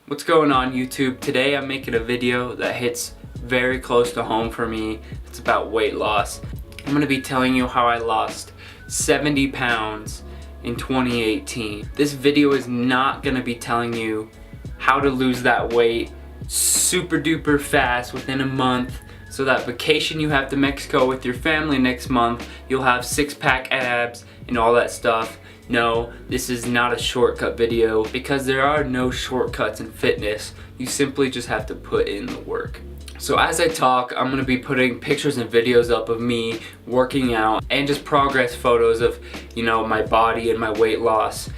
What's going on YouTube? Today I'm making a video that hits very close to home for me. It's about weight loss. I'm going to be telling you how I lost 70 pounds in 2018. This video is not going to be telling you how to lose that weight super duper fast within a month, so that vacation you have to Mexico with your family next month, you'll have six-pack abs and all that stuff. No, this is not a shortcut video, because there are no shortcuts in fitness. You simply just have to put in the work. So as I talk, I'm going to be putting pictures and videos up of me working out and just progress photos of, my body and my weight loss,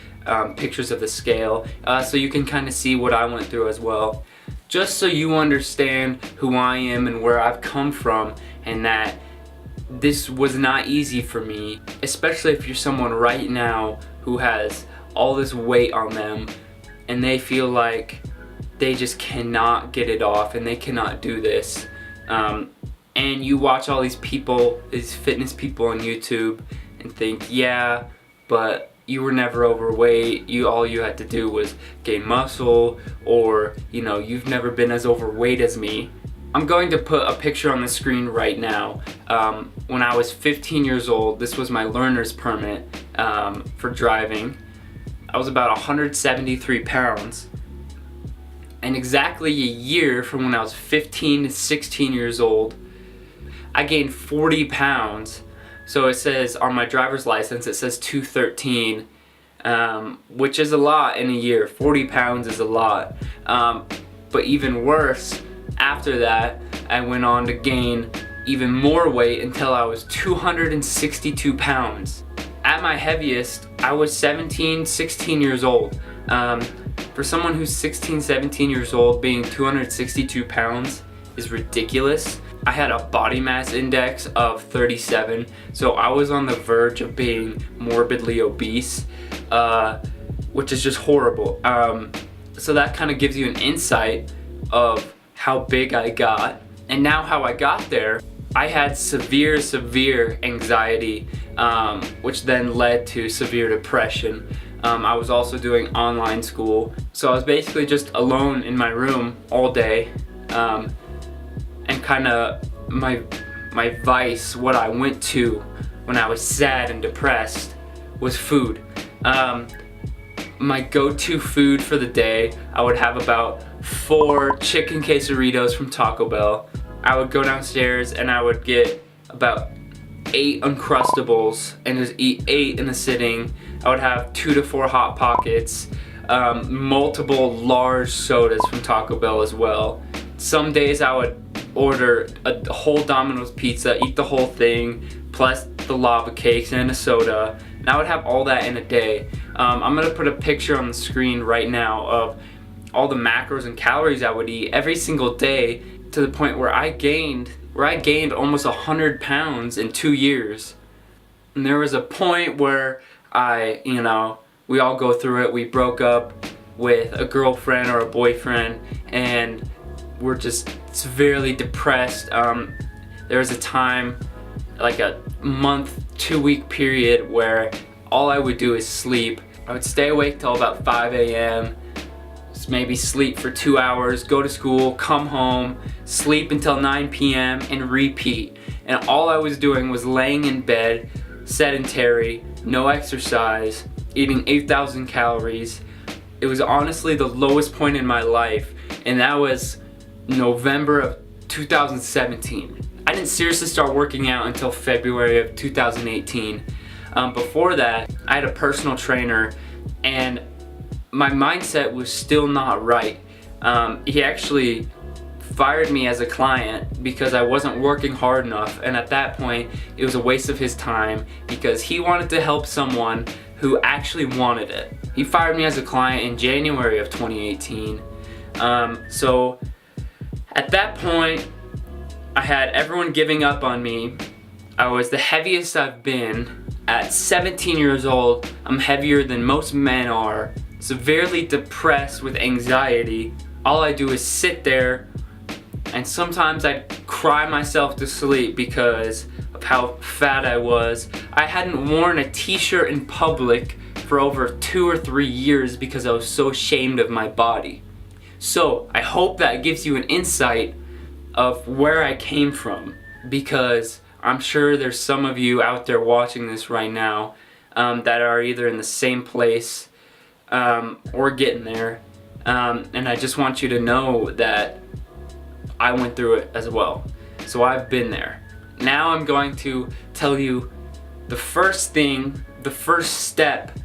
pictures of the scale, so you can kind of see what I went through as well. Just so you understand who I am and where I've come from, and that this was not easy for me, especially if you're someone right now who has all this weight on them and they feel like they just cannot get it off and they cannot do this. And you watch all these people, these fitness people on YouTube, and think, yeah, but you were never overweight, all you had to do was gain muscle, or you've never been as overweight as me. I'm going to put a picture on the screen right now. When I was 15 years old, this was my learner's permit for driving. I was about 173 pounds. And exactly a year from when I was 15 to 16 years old, I gained 40 pounds. So it says on my driver's license, it says 213, which is a lot in a year. 40 pounds is a lot. But even worse, after that, I went on to gain even more weight until I was 262 pounds. At my heaviest, I was 16 years old. For someone who's 16, 17 years old, being 262 pounds is ridiculous. I had a body mass index of 37, so I was on the verge of being morbidly obese, which is just horrible. So that kind of gives you an insight of how big I got. And now how I got there, I had severe anxiety, which then led to severe depression. I was also doing online school, so I was basically just alone in my room all day, and kind of my vice, what I went to when I was sad and depressed, was food. My go-to food for the day, I would have about 4 chicken quesadillas from Taco Bell. I would go downstairs and I would get about 8 Uncrustables and just eat 8 in a sitting. I would have 2 to 4 Hot Pockets, multiple large sodas from Taco Bell as well. Some days I would order a whole Domino's pizza, eat the whole thing, plus the lava cakes and a soda, and I would have all that in a day. I'm gonna put a picture on the screen right now of all the macros and calories I would eat every single day, to the point where I gained almost 100 pounds in 2 years. And there was a point where we all go through it. We broke up with a girlfriend or a boyfriend, and we're just severely depressed. There was a time, like a month, 2-week period, where all I would do is sleep. I would stay awake till about 5 a.m., maybe sleep for 2 hours, go to school, come home, sleep until 9 p.m. and repeat. And all I was doing was laying in bed, sedentary, no exercise, eating 8,000 calories. It was honestly the lowest point in my life, and that was November of 2017. I didn't seriously start working out until February of 2018. Before that, I had a personal trainer, and my mindset was still not right. He actually fired me as a client because I wasn't working hard enough, and at that point it was a waste of his time, because he wanted to help someone who actually wanted it. He fired me as a client in January of 2018. So at that point, I had everyone giving up on me. I was the heaviest I've been. At 17 years old, I'm heavier than most men are. Severely depressed with anxiety. All I do is sit there, and sometimes I'd cry myself to sleep because of how fat I was. I hadn't worn a t-shirt in public for over 2 or 3 years because I was so ashamed of my body. So I hope that gives you an insight of where I came from, because I'm sure there's some of you out there watching this right now that are either in the same place or getting there, and I just want you to know that I went through it as well. So I've been there. Now I'm going to tell you the first step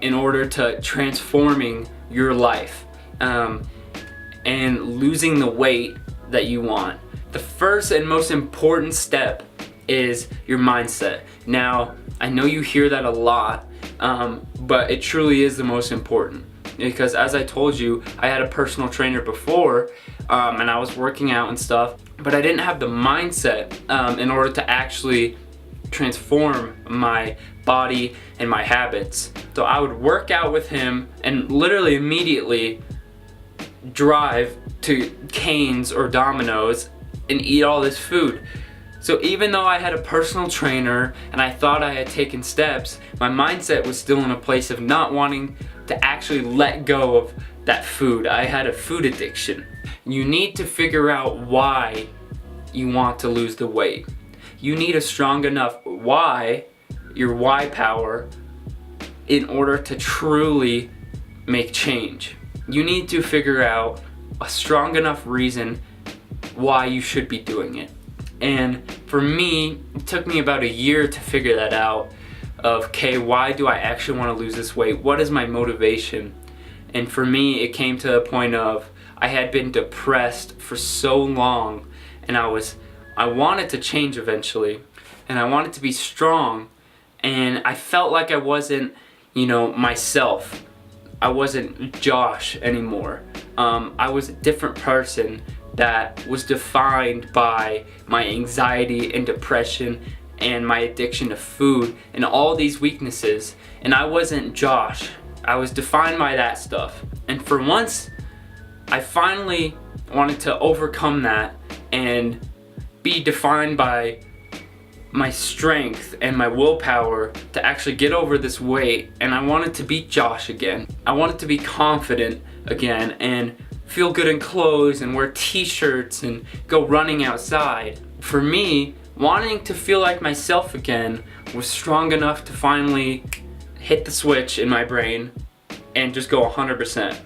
in order to transforming your life and losing the weight that you want. The first and most important step is your mindset. Now, I know you hear that a lot, but it truly is the most important, because as I told you, I had a personal trainer before, and I was working out and stuff, but I didn't have the mindset in order to actually transform my body and my habits. So I would work out with him and literally immediately drive to Cane's or Domino's and eat all this food. So even though I had a personal trainer and I thought I had taken steps, my mindset was still in a place of not wanting to actually let go of that food. I had a food addiction. You need to figure out why you want to lose the weight. You need a strong enough why, your why power, in order to truly make change. You need to figure out a strong enough reason why you should be doing it. And for me, it took me about a year to figure that out, of, okay, why do I actually want to lose this weight? What is my motivation? And for me, it came to a point of, I had been depressed for so long, and I wanted to change eventually, and I wanted to be strong, and I felt like I wasn't, myself. I wasn't Josh anymore. I was a different person that was defined by my anxiety and depression and my addiction to food and all these weaknesses, and I wasn't Josh. I was defined by that stuff. And for once, I finally wanted to overcome that and be defined by my strength and my willpower to actually get over this weight, and I wanted to be Josh again. I wanted to be confident again and feel good in clothes and wear t-shirts and go running outside. For me, wanting to feel like myself again was strong enough to finally hit the switch in my brain and just go 100%.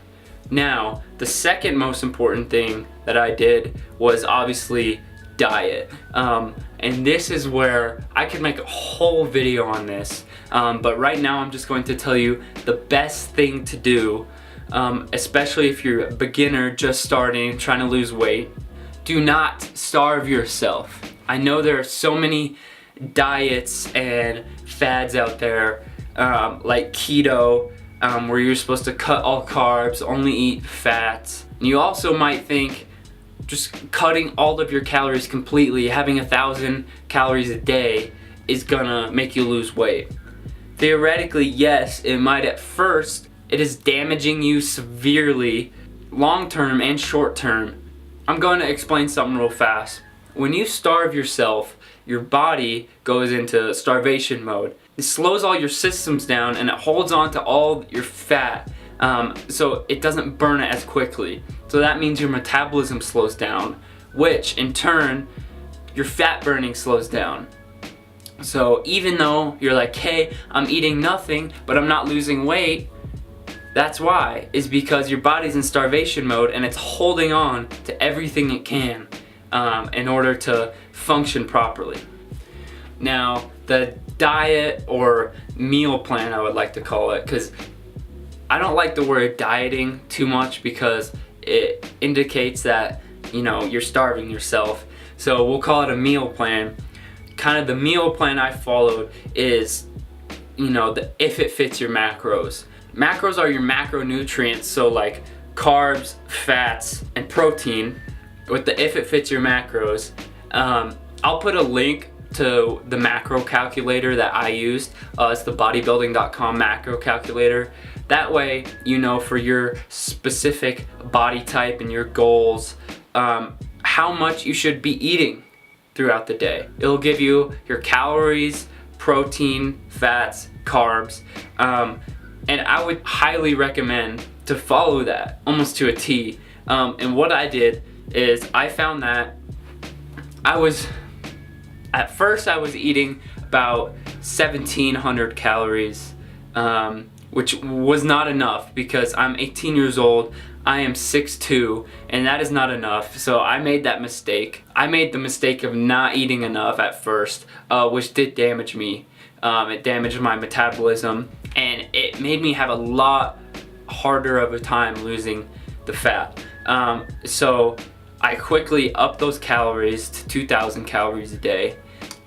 Now, the second most important thing that I did was obviously diet. And this is where I could make a whole video on this, but right now I'm just going to tell you the best thing to do, especially if you're a beginner just starting, trying to lose weight. Do not starve yourself. I know there are so many diets and fads out there, like keto, where you're supposed to cut all carbs, only eat fats. And you also might think just cutting all of your calories completely, having 1,000 calories a day, is gonna make you lose weight. Theoretically, yes, it might at first. It is damaging you severely, long term and short term. I'm going to explain something real fast. When you starve yourself, your body goes into starvation mode. It slows all your systems down and it holds on to all your fat, so it doesn't burn it as quickly. So that means your metabolism slows down, which in turn, your fat burning slows down. So even though you're like, hey, I'm eating nothing, but I'm not losing weight, that's why, is because your body's in starvation mode and it's holding on to everything it can in order to function properly. Now, the diet or meal plan, I would like to call it, because I don't like the word dieting too much because it indicates that, you're starving yourself. So we'll call it a meal plan. Kind of the meal plan I followed is, if it fits your macros. Macros are your macronutrients, so like carbs, fats, and protein. With the if it fits your macros, I'll put a link to the macro calculator that I used. It's the bodybuilding.com macro calculator. That way, for your specific body type and your goals, how much you should be eating throughout the day. It'll give you your calories, protein, fats, carbs, and I would highly recommend to follow that almost to a T. And what I did is I found that at first I was eating about 1,700 calories, which was not enough because I'm 18 years old, I am 6'2", and that is not enough. So I made that mistake. I made the mistake of not eating enough at first, which did damage me. It damaged my metabolism, and it made me have a lot harder of a time losing the fat. So I quickly upped those calories to 2,000 calories a day.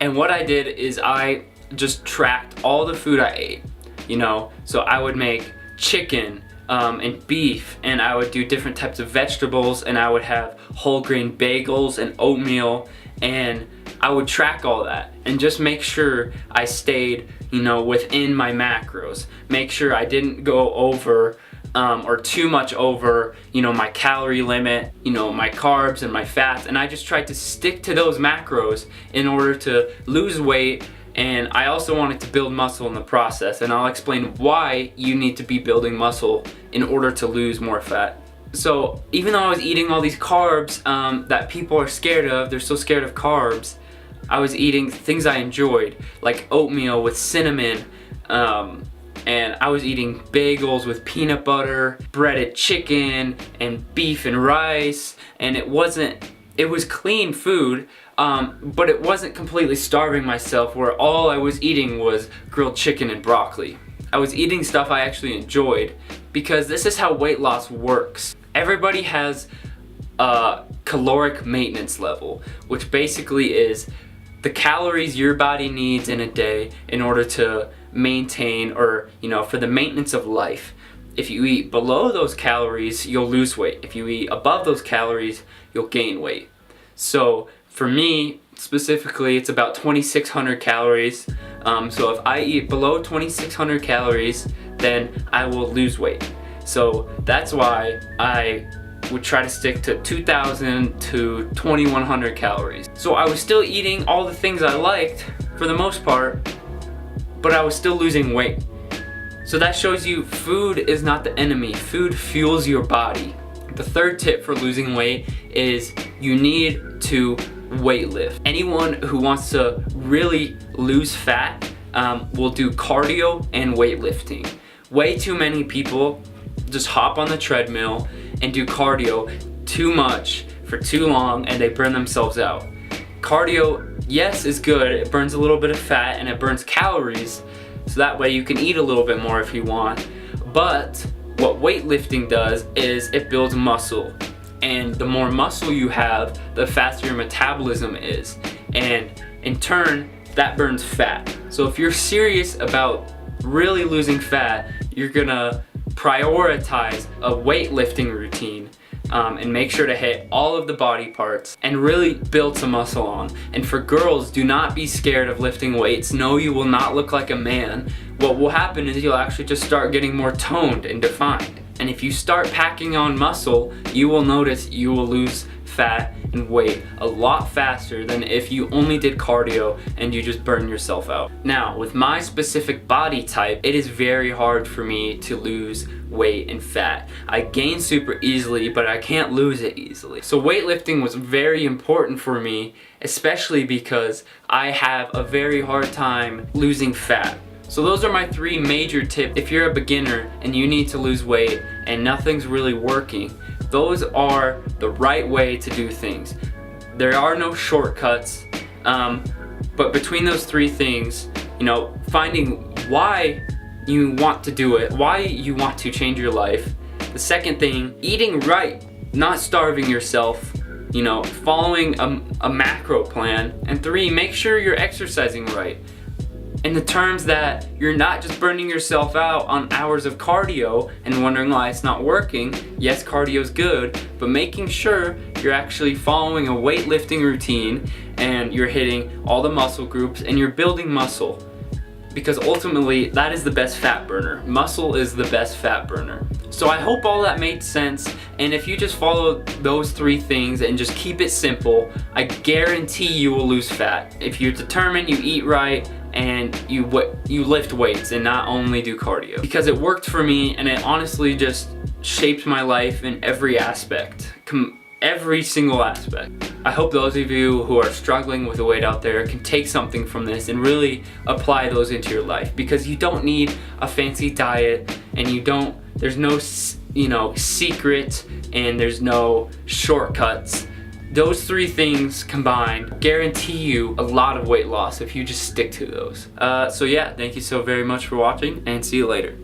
And what I did is I just tracked all the food I ate, you know. So I would make chicken and beef, and I would do different types of vegetables, and I would have whole grain bagels and oatmeal, and I would track all that and just make sure I stayed, you know, within my macros. Make sure I didn't go over or too much over, you know, my calorie limit, you know, my carbs and my fats, and I just tried to stick to those macros in order to lose weight. And I also wanted to build muscle in the process, and I'll explain why you need to be building muscle in order to lose more fat. So even though I was eating all these carbs that people are scared of, they're so scared of carbs, I was eating things I enjoyed, like oatmeal with cinnamon, and I was eating bagels with peanut butter, breaded chicken, and beef and rice, and it was clean food, but it wasn't completely starving myself where all I was eating was grilled chicken and broccoli. I was eating stuff I actually enjoyed, because this is how weight loss works. Everybody has a caloric maintenance level, which basically is the calories your body needs in a day in order to maintain, or, you know, for the maintenance of life. If you eat below those calories, you'll lose weight. If you eat above those calories, you'll gain weight. So for me specifically, it's about 2,600 calories. So if I eat below 2,600 calories, then I will lose weight. So that's why I would try to stick to 2,000 to 2,100 calories. So I was still eating all the things I liked for the most part, but I was still losing weight. So that shows you food is not the enemy. Food fuels your body. The third tip for losing weight is you need to weight lift. Anyone who wants to really lose fat will do cardio and weightlifting. Way too many people just hop on the treadmill and do cardio too much for too long, and they burn themselves out. Cardio, yes, is good. It burns a little bit of fat and it burns calories, so that way you can eat a little bit more if you want. But what weightlifting does is it builds muscle, and the more muscle you have, the faster your metabolism is, and in turn that burns fat. So if you're serious about really losing fat, you're gonna prioritize a weightlifting routine and make sure to hit all of the body parts and really build some muscle on. And for girls, do not be scared of lifting weights. No, you will not look like a man. What will happen is you'll actually just start getting more toned and defined. And if you start packing on muscle, you will notice you will lose fat and weight a lot faster than if you only did cardio and you just burn yourself out. Now, with my specific body type, it is very hard for me to lose weight and fat. I gain super easily, but I can't lose it easily. So weightlifting was very important for me, especially because I have a very hard time losing fat. So those are my 3 major tips. If you're a beginner and you need to lose weight and nothing's really working, those are the right way to do things. There are no shortcuts, but between those 3 things, you know, finding why you want to do it, why you want to change your life. The second thing, eating right, not starving yourself, you know, following a macro plan. And 3, make sure you're exercising right. In the terms that you're not just burning yourself out on hours of cardio and wondering why it's not working. Yes, cardio is good, but making sure you're actually following a weightlifting routine and you're hitting all the muscle groups and you're building muscle. Because ultimately, that is the best fat burner. Muscle is the best fat burner. So I hope all that made sense, and if you just follow those 3 things and just keep it simple, I guarantee you will lose fat. If you're determined, you eat right, and you lift weights and not only do cardio. Because it worked for me, and it honestly just shaped my life in every aspect. Every single aspect. I hope those of you who are struggling with the weight out there can take something from this and really apply those into your life, because you don't need a fancy diet, and there's no, secret, and there's no shortcuts. Those three things combined guarantee you a lot of weight loss if you just stick to those. So yeah, thank you so very much for watching, and see you later.